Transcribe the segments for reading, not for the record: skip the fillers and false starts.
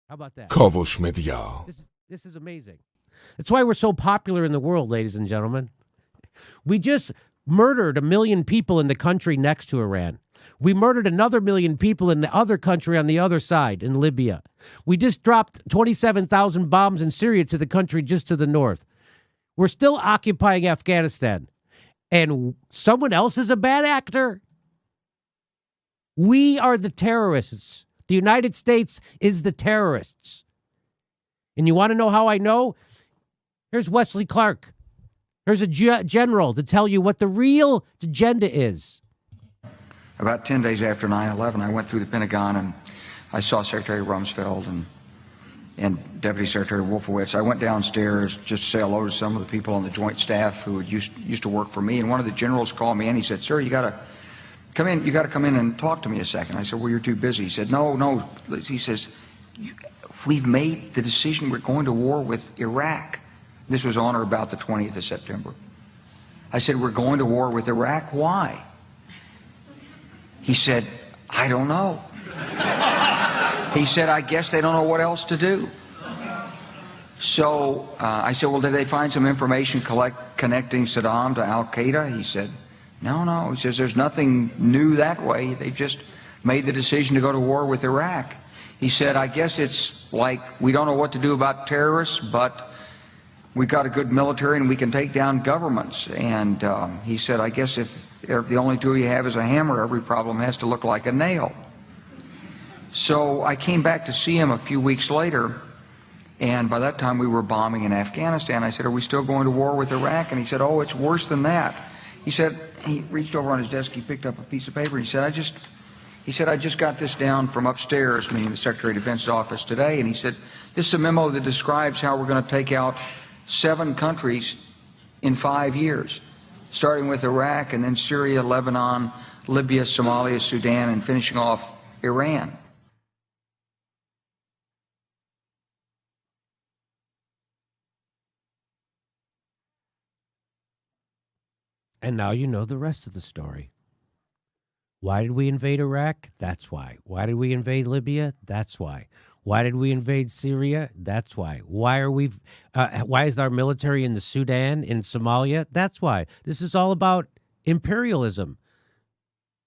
How about that? کاوش مدیا. This is amazing. That's why we're so popular in the world, ladies and gentlemen. We just murdered 1 million people in the country next to Iran. We murdered another 1 million people in the other country on the other side, in Libya. We just dropped 27,000 bombs in Syria to the country just to the north. We're still occupying Afghanistan. And someone else is a bad actor? We are the terrorists. The United States is the terrorists. And you want to know how I know? Here's Wesly Clark. Here's a general to tell you what the real agenda is. About 10 days after 9/11, I went through the Pentagon and I saw Secretary Rumsfeld and Deputy Secretary Wolfowitz. I went downstairs just to say hello to some of the people on the Joint Staff who used to work for me. And one of the generals called me in. He said, "Sir, you got to come in. You got to come in and talk to me a second." I said, "Well, you're too busy." He said, "No." He says, "We've made the decision. We're going to war with Iraq." This was on or about the 20th of September. I said, "We're going to war with Iraq. Why?" He said, "I don't know." He said, "I guess they don't know what else to do." So I said, "Well, did they find some information connecting Saddam to Al-Qaeda?" He said, No. He says, "There's nothing new that way. They've just made the decision to go to war with Iraq." He said, "I guess it's like we don't know what to do about terrorists, but we've got a good military and we can take down governments." And he said, "I guess if the only tool you have is a hammer, every problem has to look like a nail." So I came back to see him a few weeks later, and by that time we were bombing in Afghanistan. I said, "Are we still going to war with Iraq?" And he said, "Oh, it's worse than that." He said, he reached over on his desk, he picked up a piece of paper, he said, I just got this down from upstairs, meaning the Secretary of Defense's office today, and he said, "This is a memo that describes how we're going to take out 7 countries in 5 years, starting with Iraq and then Syria, Lebanon, Libya, Somalia, Sudan, and finishing off Iran." And now you know the rest of the story. Why did we invade Iraq? That's why. Why did we invade Libya? That's why. Why did we invade Syria? That's why. Why is our military in the Sudan, in Somalia? That's why. This is all about imperialism.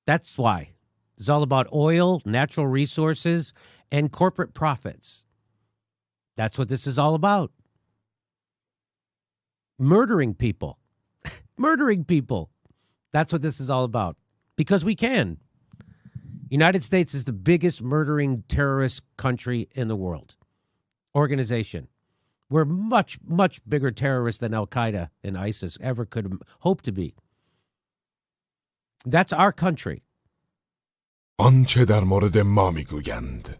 That's why. It's all about oil, natural resources, and corporate profits. That's what this is all about. Murdering people. Murdering people. That's what this is all about. Because we can. United States is the biggest murdering terrorist country in the world. Organization. We're much, much bigger terrorists than Al-Qaeda and ISIS ever could hope to be. That's our country. آنچه در مورد ما میگویند